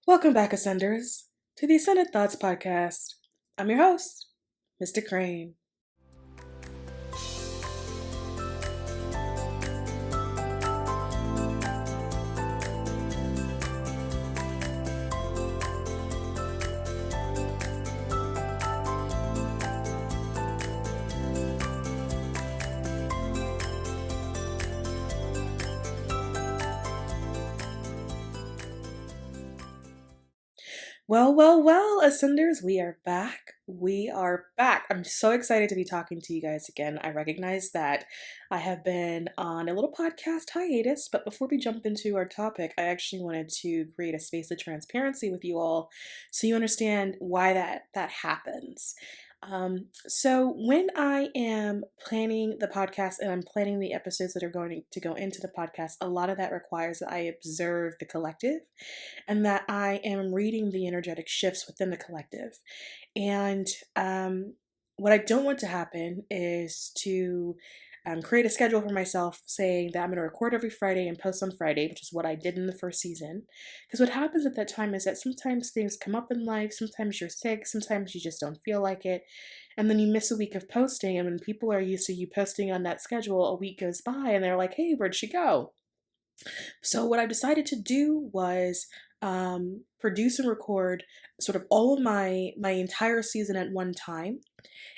Welcome back, Ascenders, to the Ascended Thoughts Podcast. I'm your host, mysticrainn. Well, Ascenders, we are back. I'm so excited to be talking to you guys again. I recognize that I have been on a little podcast hiatus, but before we jump into our topic, I actually wanted to create a space of transparency with you all so you understand why that happens. So when I am planning the podcast and I'm planning the episodes that are going to go into the podcast, a lot of that requires that I observe the collective and that I am reading the energetic shifts within the collective. And what I don't want to happen is to create a schedule for myself saying that I'm going to record every Friday and post on Friday, which is what I did in the first season. Because what happens at that time is that sometimes things come up in life, sometimes you're sick, sometimes you just don't feel like it, and then you miss a week of posting. And when people are used to you posting on that schedule, a week goes by and they're like, hey, where'd she go? So what I decided to do was produce and record sort of all of my entire season at one time,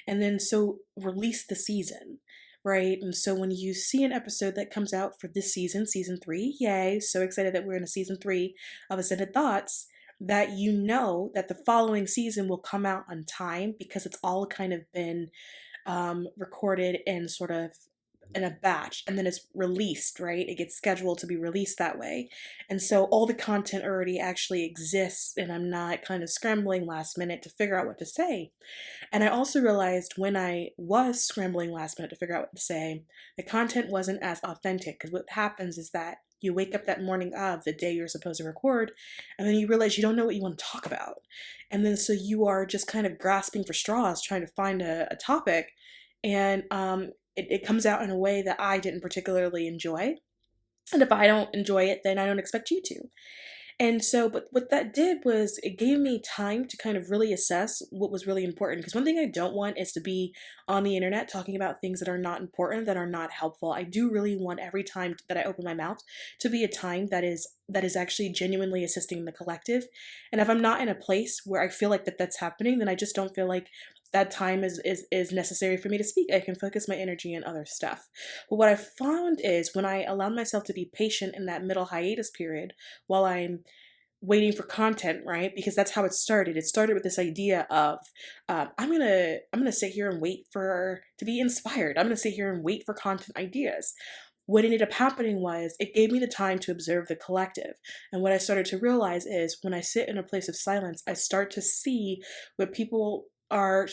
and then so release the season, right? And so when you see an episode that comes out for this season, season 3, yay! So excited that we're in a season 3 of Ascended Thoughts. That you know that the following season will come out on time because it's all kind of been recorded and sort of in a batch, and then it's released, right? It gets scheduled to be released that way. And so all the content already actually exists, and I'm not kind of scrambling last minute to figure out what to say. And I also realized when I was scrambling last minute to figure out what to say, the content wasn't as authentic, because what happens is that you wake up that morning of the day you're supposed to record, and then you realize you don't know what you want to talk about. And then so you are just kind of grasping for straws, trying to find a topic. And it comes out in a way that I didn't particularly enjoy. And if I don't enjoy it, then I don't expect you to. And so, but what that did was it gave me time to kind of really assess what was really important. Because one thing I don't want is to be on the internet talking about things that are not important, that are not helpful. I do really want every time that I open my mouth to be a time that is actually genuinely assisting the collective. And if I'm not in a place where I feel like that's happening, then I just don't feel like that time is necessary for me to speak. I can focus my energy on other stuff. But what I found is when I allowed myself to be patient in that middle hiatus period while I'm waiting for content, right? Because that's how it started. It started with this idea of I'm gonna sit here and wait for to be inspired. I'm gonna sit here and wait for content ideas. What ended up happening was it gave me the time to observe the collective. And what I started to realize is when I sit in a place of silence, I start to see what people are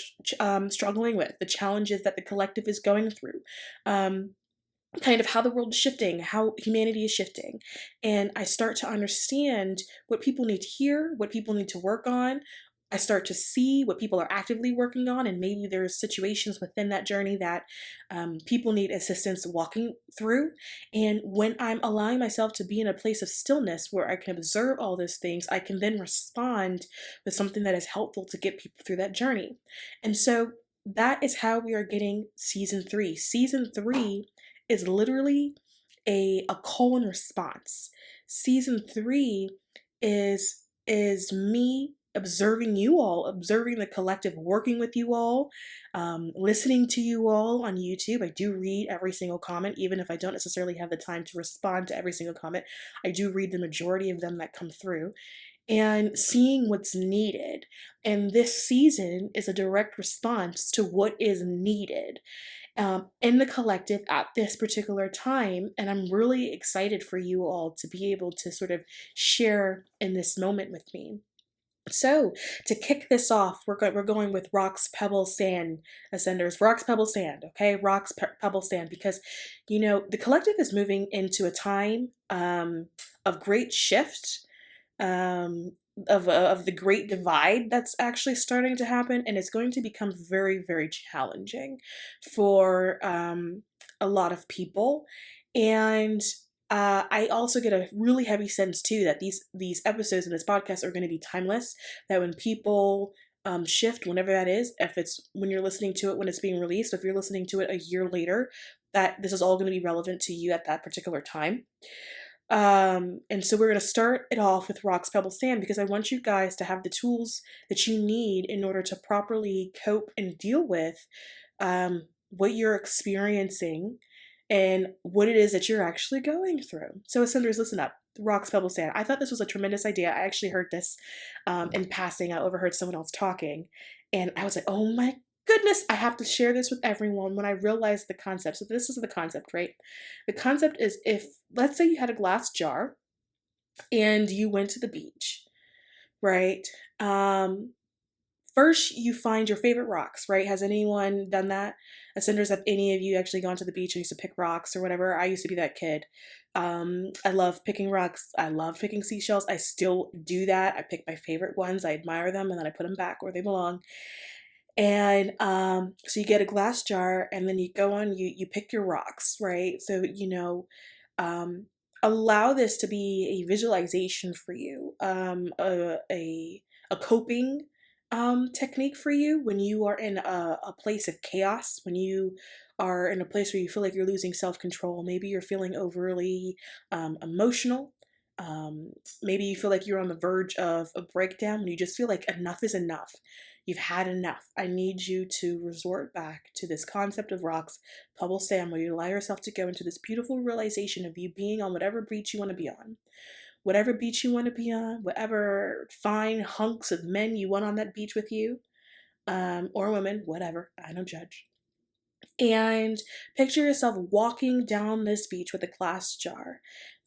struggling with, the challenges that the collective is going through, kind of how the world is shifting, how humanity is shifting. And I start to understand what people need to hear, what people need to work on. I start to see what people are actively working on, and maybe there's situations within that journey that people need assistance walking through. And when I'm allowing myself to be in a place of stillness where I can observe all those things, I can then respond with something that is helpful to get people through that journey. And so that is how we are getting season 3. Season 3 is literally a call and response. Season 3 is me observing you all, observing the collective, working with you all, listening to you all on YouTube. I do read every single comment, even if I don't necessarily have the time to respond to every single comment. I do read the majority of them that come through, and seeing what's needed. And this season is a direct response to what is needed in the collective at this particular time. And I'm really excited for you all to be able to sort of share in this moment with me. So to kick this off, we're going with rocks, pebbles, sand, ascenders. Rocks, pebbles, sand. Okay, rocks, pebbles, sand. Because the collective is moving into a time of great shift, of the great divide that's actually starting to happen, and it's going to become very, very challenging for a lot of people. And I also get a really heavy sense too that these episodes in this podcast are going to be timeless. That when people shift, whenever that is, if it's when you're listening to it when it's being released, if you're listening to it a year later, that this is all going to be relevant to you at that particular time. And so we're going to start it off with rocks, pebbles, sand because I want you guys to have the tools that you need in order to properly cope and deal with what you're experiencing and what it is that you're actually going through. So, Ascenders, listen up. Rocks, pebbles, sand. I thought this was a tremendous idea. I actually heard this in passing. I overheard someone else talking, and I was like, oh my goodness, I have to share this with everyone when I realized the concept. So, this is the concept, right? The concept is if, let's say, you had a glass jar and you went to the beach, right? First, you find your favorite rocks, right? Has anyone done that? Ascenders, have any of you actually gone to the beach and used to pick rocks or whatever? I used to be that kid. I love picking rocks. I love picking seashells. I still do that. I pick my favorite ones. I admire them and then I put them back where they belong. And so you get a glass jar and then you go on, you pick your rocks, right? So, um, allow this to be a visualization for you, a coping technique for you when you are in a place of chaos, when you are in a place where you feel like you're losing self control. Maybe you're feeling overly emotional. Maybe you feel like you're on the verge of a breakdown when you just feel like enough is enough. You've had enough. I need you to resort back to this concept of rocks, pebbles, sand, where you allow yourself to go into this beautiful realization of you being on whatever beach you want to be on. Whatever beach you want to be on, whatever fine hunks of men you want on that beach with you, or women, whatever. I don't judge. And picture yourself walking down this beach with a glass jar.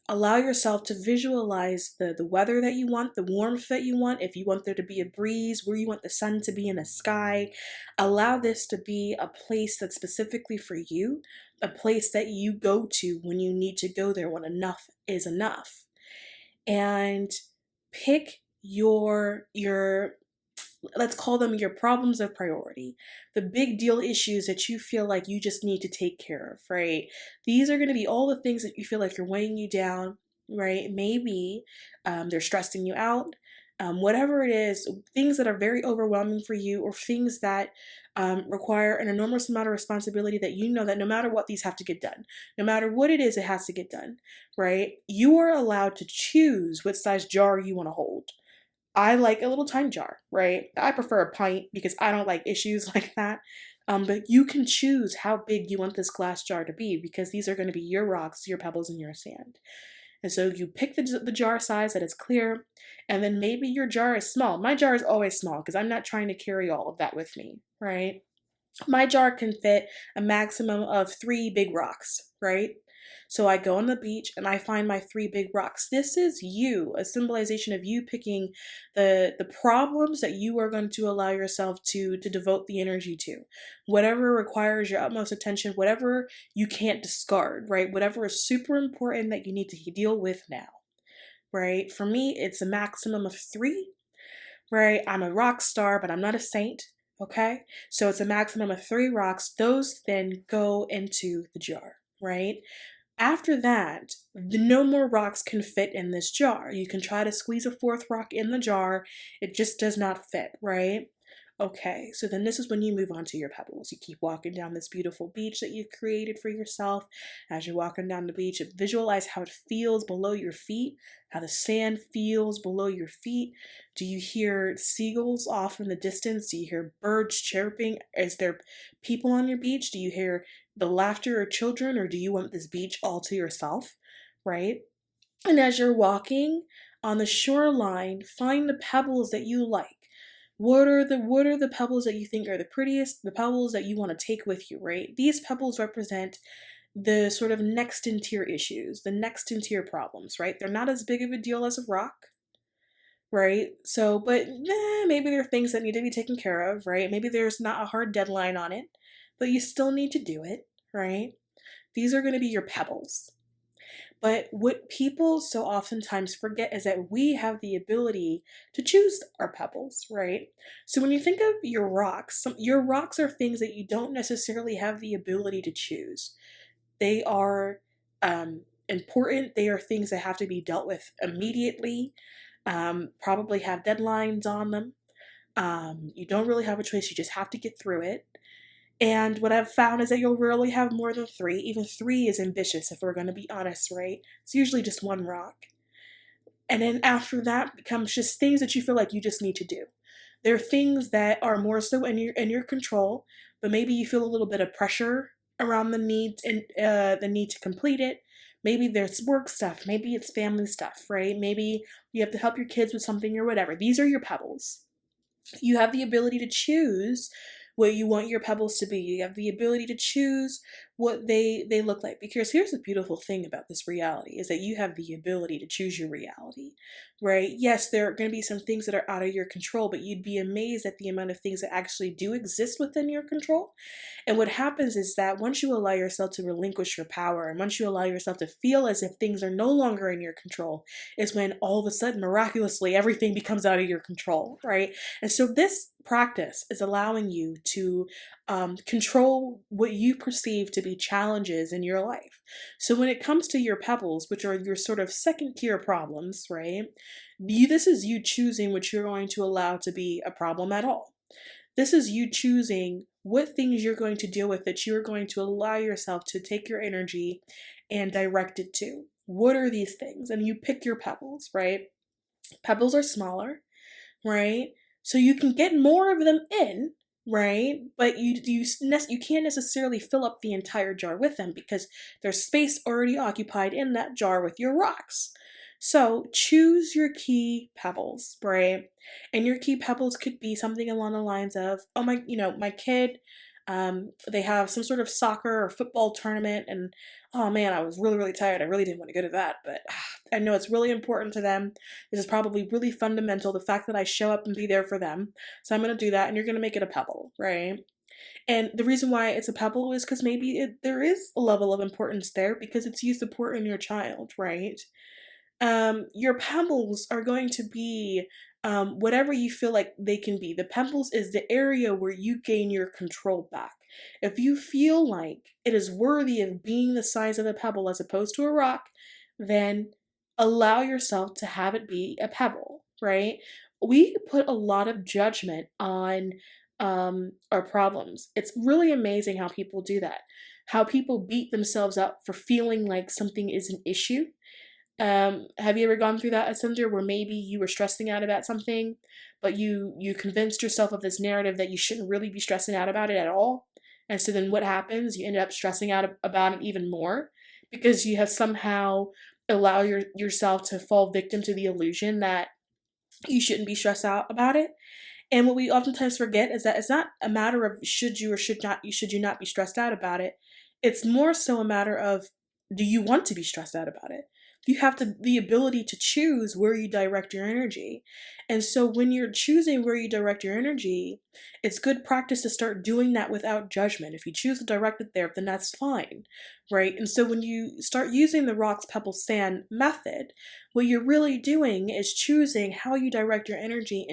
Allow yourself to visualize the weather that you want, the warmth that you want, if you want there to be a breeze, where you want the sun to be in the sky. Allow this to be a place that's specifically for you, a place that you go to when you need to go there, when enough is enough. And pick your let's call them your problems of priority, the big deal issues that you feel like you just need to take care of, right? These are going to be all the things that you feel like you're weighing you down, right? Maybe they're stressing you out. Whatever it is, things that are very overwhelming for you, or things that require an enormous amount of responsibility that you know that no matter what, these have to get done. No matter what it is, it has to get done, right? You are allowed to choose what size jar you want to hold. I like a little tiny jar, right? I prefer a pint because I don't like issues like that. But you can choose how big you want this glass jar to be because these are going to be your rocks, your pebbles, and your sand. And so you pick the jar size that is clear, and then maybe your jar is small. My jar is always small because I'm not trying to carry all of that with me, right? My jar can fit a maximum of 3 big rocks, right? So I go on the beach and I find my 3 big rocks. This is you, a symbolization of you picking the problems that you are going to allow yourself to devote the energy to. Whatever requires your utmost attention, whatever you can't discard, right? Whatever is super important that you need to deal with now, right? For me, it's a maximum of 3, right? I'm a rock star, but I'm not a saint. Okay, so it's a maximum of 3 rocks. Those then go into the jar, right? After that, no more rocks can fit in this jar. You can try to squeeze a 4th rock in the jar, it just does not fit, right? Okay, so then this is when you move on to your pebbles. You keep walking down this beautiful beach that you've created for yourself. As you're walking down the beach, visualize how it feels below your feet, how the sand feels below your feet. Do you hear seagulls off in the distance? Do you hear birds chirping? Is there people on your beach? Do you hear the laughter of children, or do you want this beach all to yourself, right? And as you're walking on the shoreline, find the pebbles that you like. What are the pebbles that you think are the prettiest, the pebbles that you want to take with you, right? These pebbles represent the sort of next in tier issues, the next in tier problems, right? They're not as big of a deal as a rock, right? So, but maybe there are things that need to be taken care of, right? Maybe there's not a hard deadline on it, but you still need to do it, right? These are going to be your pebbles. But what people so oftentimes forget is that we have the ability to choose our pebbles, right? So when you think of your rocks, your rocks are things that you don't necessarily have the ability to choose. They are important. They are things that have to be dealt with immediately, probably have deadlines on them. You don't really have a choice. You just have to get through it. And what I've found is that you'll rarely have more than three. Even three is ambitious if we're going to be honest, right? It's usually just one rock. And then after that becomes just things that you feel like you just need to do. There are things that are more so in your control, but maybe you feel a little bit of pressure around the need to complete it. Maybe there's work stuff, maybe it's family stuff, right? Maybe you have to help your kids with something or whatever. These are your pebbles. You have the ability to choose what you want your pebbles to be. You have the ability to choose what they look like. Because here's the beautiful thing about this reality is that you have the ability to choose your reality, right? Yes, there are going to be some things that are out of your control, but you'd be amazed at the amount of things that actually do exist within your control. And what happens is that once you allow yourself to relinquish your power, and once you allow yourself to feel as if things are no longer in your control, is when all of a sudden, miraculously, everything becomes out of your control, right? And so this practice is allowing you to control what you perceive to be challenges in your life. So when it comes to your pebbles, which are your sort of second tier problems, right? This is you choosing what you're going to allow to be a problem at all. This is you choosing what things you're going to deal with that you're going to allow yourself to take your energy and direct it to. What are these things? And you pick your pebbles, right? Pebbles are smaller, right? So you can get more of them in, right? But you can't necessarily fill up the entire jar with them because there's space already occupied in that jar with your rocks. So choose your key pebbles, right? And your key pebbles could be something along the lines of, oh my kid, they have some sort of soccer or football tournament, and oh man, I was really, really tired. I really didn't want to go to that, but I know it's really important to them. This is probably really fundamental, the fact that I show up and be there for them. So I'm going to do that, and you're going to make it a pebble, right? And the reason why it's a pebble is because maybe there is a level of importance there because it's you supporting your child, right? Your pebbles are going to be whatever you feel like they can be. The pebbles is the area where you gain your control back. If you feel like it is worthy of being the size of a pebble as opposed to a rock, then allow yourself to have it be a pebble, right? We put a lot of judgment on our problems. It's really amazing how people do that, how people beat themselves up for feeling like something is an issue. Have you ever gone through that, Ascender, where maybe you were stressing out about something, but you convinced yourself of this narrative that you shouldn't really be stressing out about it at all? And so then what happens? You end up stressing out about it even more because you have somehow allowed yourself to fall victim to the illusion that you shouldn't be stressed out about it. And what we oftentimes forget is that it's not a matter of should you or should you not be stressed out about it. It's more so a matter of, do you want to be stressed out about it? You have the ability to choose where you direct your energy. And so when you're choosing where you direct your energy, it's good practice to start doing that without judgment. If you choose to direct it there, then that's fine, right? And so when you start using the rocks, pebbles, sand method, what you're really doing is choosing how you direct your energy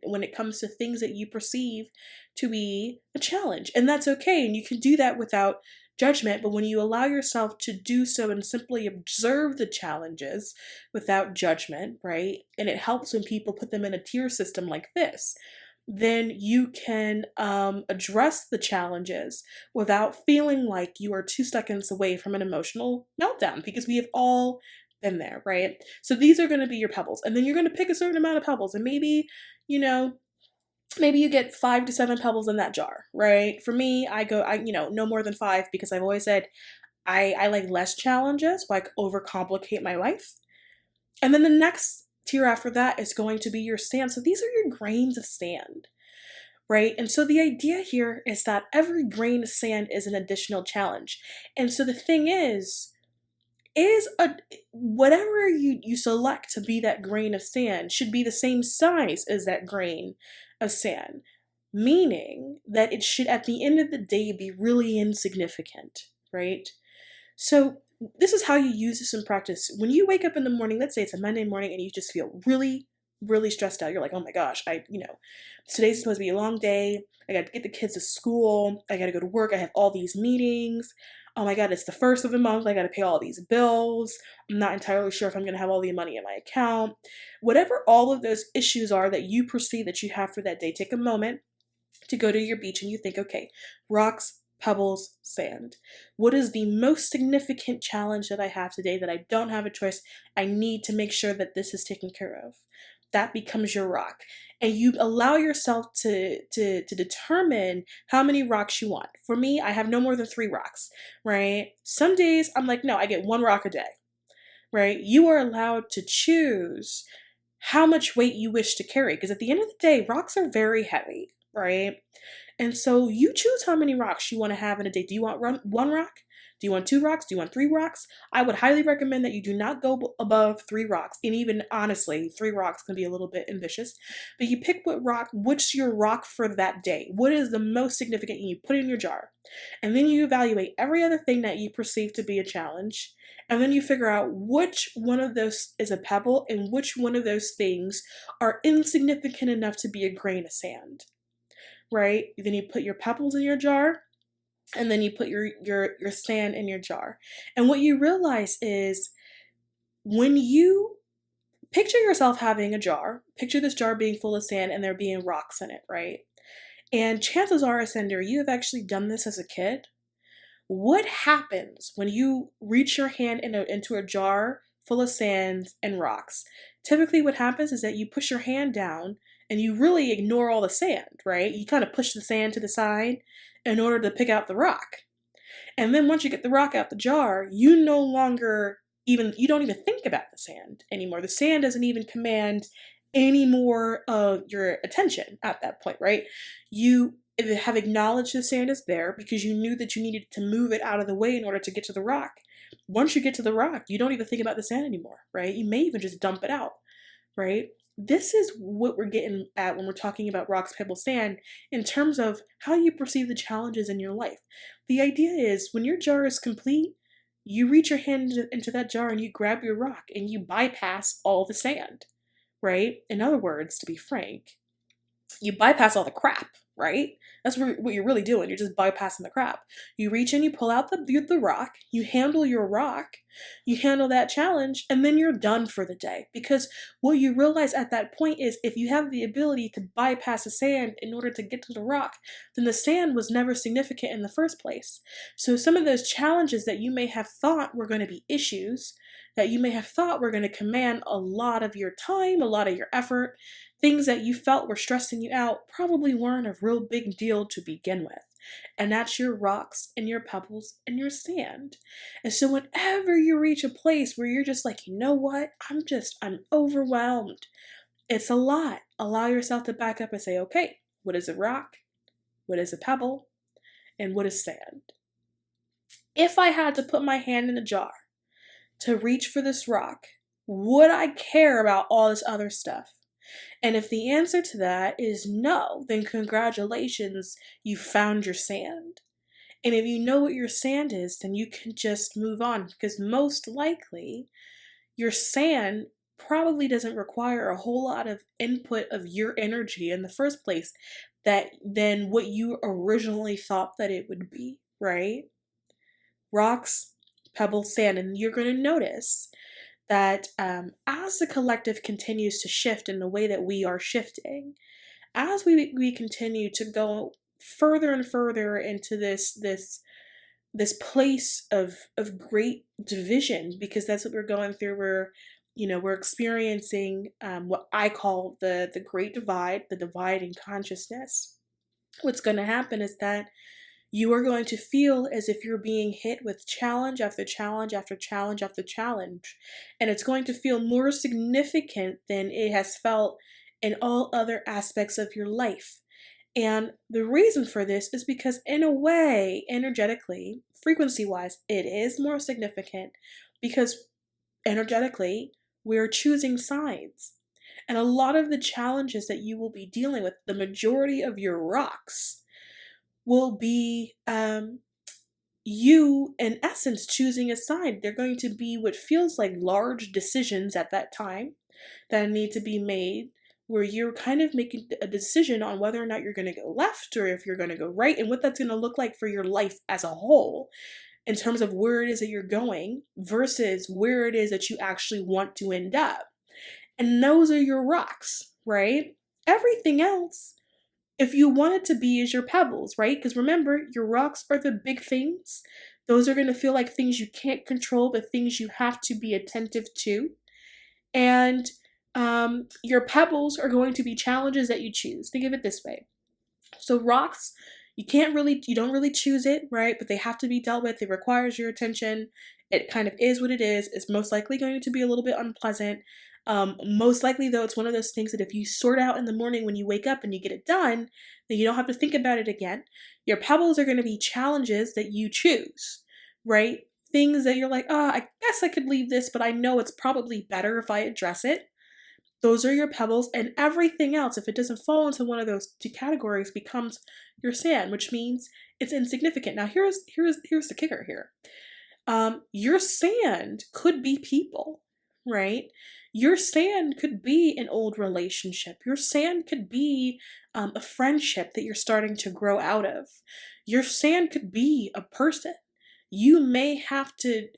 when it comes to things that you perceive to be a challenge. And that's okay. And you can do that without judgment, but when you allow yourself to do so and simply observe the challenges without judgment, right? And it helps when people put them in a tier system like this, then you can address the challenges without feeling like you are 2 seconds away from an emotional meltdown, because we have all been there, right? So these are going to be your pebbles, and then you're going to pick a certain amount of pebbles, and maybe, maybe you get 5 to 7 pebbles in that jar, right? For me, no more than 5, because I've always said I like less challenges, like overcomplicate my life. And then the next tier after that is going to be your sand. So these are your grains of sand, right? And so the idea here is that every grain of sand is an additional challenge. And so the thing is whatever you select to be that grain of sand should be the same size as that grain of sand, meaning that it should at the end of the day be really insignificant, right? So this is how you use this in practice. When you wake up in the morning, let's say it's a Monday morning and you just feel really, really stressed out. You're like, oh my gosh, today's supposed to be a long day. I got to get the kids to school. I got to go to work. I have all these meetings. oh my God, it's the first of the month. I got to pay all these bills. I'm not entirely sure if I'm going to have all the money in my account. Whatever all of those issues are that you perceive that you have for that day, take a moment to go to your beach and you think, okay, rocks, pebbles, sand. What is the most significant challenge that I have today that I don't have a choice? I need to make sure that this is taken care of. That becomes your rock. And you allow yourself to determine how many rocks you want. For me, I have no more than 3 rocks, right? Some days I'm like, no, I get 1 rock a day, right? You are allowed to choose how much weight you wish to carry, because at the end of the day, rocks are very heavy, right? And so you choose how many rocks you want to have in a day. Do you want 1 rock? Do you want 2 rocks? Do you want 3 rocks? I would highly recommend that you do not go above 3 rocks. And even honestly, 3 rocks can be a little bit ambitious. But you pick what's your rock for that day? What is the most significant? And you put it in your jar. And then you evaluate every other thing that you perceive to be a challenge. And then you figure out which one of those is a pebble and which one of those things are insignificant enough to be a grain of sand. Right? Then you put your pebbles in your jar, and then you put your sand in your jar. And what you realize is when you picture yourself having a jar, picture this jar being full of sand and there being rocks in it, right? And chances are, Ascender, you have actually done this as a kid. What happens when you reach your hand into a jar full of sand and rocks? Typically what happens is that you push your hand down and you really ignore all the sand, right? You kind of push the sand to the side in order to pick out the rock. And then once you get the rock out the jar, you don't even think about the sand anymore. The sand doesn't even command any more of your attention at that point, right? You have acknowledged the sand is there because you knew that you needed to move it out of the way in order to get to the rock. Once you get to the rock, you don't even think about the sand anymore, right? You may even just dump it out, right? This is what we're getting at when we're talking about rocks, pebbles, sand in terms of how you perceive the challenges in your life. The idea is when your jar is complete, you reach your hand into that jar and you grab your rock and you bypass all the sand, right? In other words, to be frank, you bypass all the crap, right? That's what you're really doing. You're just bypassing the crap. You reach in, you pull out the rock, you handle your rock, you handle that challenge, and then you're done for the day. Because what you realize at that point is if you have the ability to bypass the sand in order to get to the rock, then the sand was never significant in the first place. So some of those challenges that you may have thought were going to be issues, that you may have thought were going to command a lot of your time, a lot of your effort, things that you felt were stressing you out probably weren't a real big deal to begin with. And that's your rocks and your pebbles and your sand. And so whenever you reach a place where you're just like, you know what, I'm overwhelmed. It's a lot. Allow yourself to back up and say, okay, what is a rock? What is a pebble? And what is sand? If I had to put my hand in a jar to reach for this rock, would I care about all this other stuff? And if the answer to that is no, then congratulations, you found your sand. And if you know what your sand is, then you can just move on because most likely your sand probably doesn't require a whole lot of input of your energy in the first place than what you originally thought that it would be, right? Rocks, pebbles, sand, and you're going to notice that as the collective continues to shift in the way that we are shifting, as we continue to go further and further into this place of great division, because that's what we're going through. We're experiencing what I call the great divide, the divide in consciousness. What's going to happen is that you are going to feel as if you're being hit with challenge after challenge after challenge after challenge. And it's going to feel more significant than it has felt in all other aspects of your life. And the reason for this is because, in a way, energetically, frequency-wise, it is more significant because energetically, we're choosing sides. And a lot of the challenges that you will be dealing with, the majority of your rocks, will be you, in essence, choosing a side. They're going to be what feels like large decisions at that time that need to be made, where you're kind of making a decision on whether or not you're going to go left or if you're going to go right and what that's going to look like for your life as a whole. in terms of where it is that you're going versus where it is that you actually want to end up. And those are your rocks, right? Everything else, if you want it to be, is your pebbles, right? Because remember, your rocks are the big things. Those are going to feel like things you can't control, but things you have to be attentive to. And your pebbles are going to be challenges that you choose. Think of it this way. So rocks, you don't really choose it, right? But they have to be dealt with. It requires your attention. It kind of is what it is. It's most likely going to be a little bit unpleasant. Most likely, though, it's one of those things that if you sort out in the morning when you wake up and you get it done, then you don't have to think about it again. Your pebbles are going to be challenges that you choose, right? Things that you're like, I guess I could leave this, but I know it's probably better if I address it. Those are your pebbles, and everything else, if it doesn't fall into one of those two categories, becomes your sand, which means it's insignificant. Now, here's the kicker here. Your sand could be people, right? Your sand could be an old relationship. Your sand could be a friendship that you're starting to grow out of. Your sand could be a person. You may have to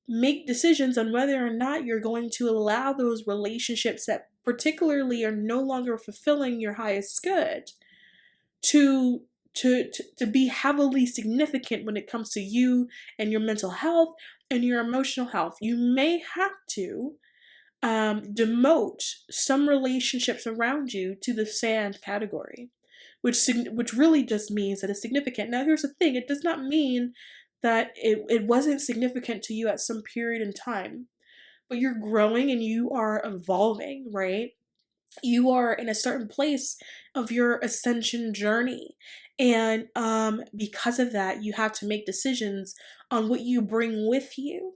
make decisions on whether or not you're going to allow those relationships that particularly are no longer fulfilling your highest good to be heavily significant when it comes to you and your mental health and your emotional health. You may have to demote some relationships around you to the sand category, which really just means that it's significant. Now, here's the thing. It does not mean that it wasn't significant to you at some period in time, but you're growing and you are evolving, right? You are in a certain place of your ascension journey. And because of that, you have to make decisions on what you bring with you.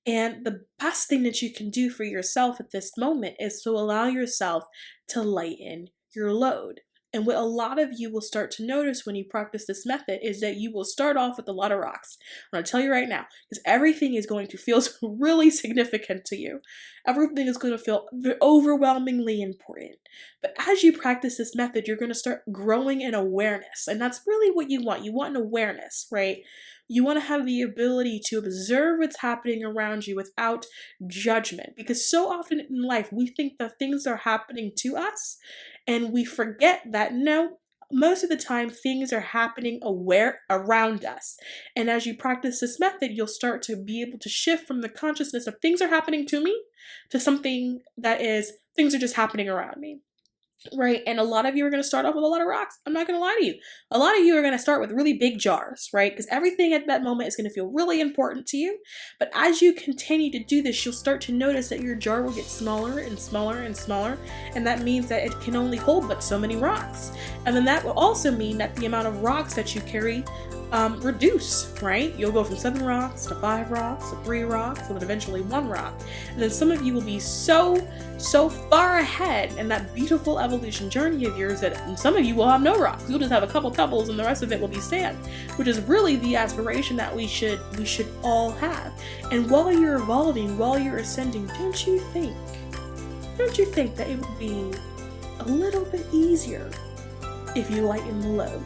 And the best thing that you can do for yourself at this moment is to allow yourself to lighten your load. And what a lot of you will start to notice when you practice this method is that you will start off with a lot of rocks. I'm going to tell you right now, because everything is going to feel really significant to you. Everything is going to feel overwhelmingly important. But as you practice this method, you're going to start growing in awareness. And that's really what you want. You want an awareness, right? You want to have the ability to observe what's happening around you without judgment. Because so often in life, we think that things are happening to us, and we forget that no, most of the time things are happening around us. And as you practice this method, you'll start to be able to shift from the consciousness of things are happening to me to something that is things are just happening around me. Right, and a lot of you are going to start off with a lot of rocks. I'm not going to lie to you. A lot of you are going to start with really big jars, right? Because everything at that moment is going to feel really important to you. But as you continue to do this, you'll start to notice that your jar will get smaller and smaller and smaller. And that means that it can only hold but so many rocks. And then that will also mean that the amount of rocks that you carry reduce, right? You'll go from 7 rocks to 5 rocks to 3 rocks and then eventually 1 rock. And then some of you will be so far ahead in that beautiful evolution journey of yours that some of you will have no rocks. You'll just have a couple pebbles and the rest of it will be sand, which is really the aspiration that we should all have. And while you're evolving, while you're ascending, don't you think that it would be a little bit easier if you lighten the load?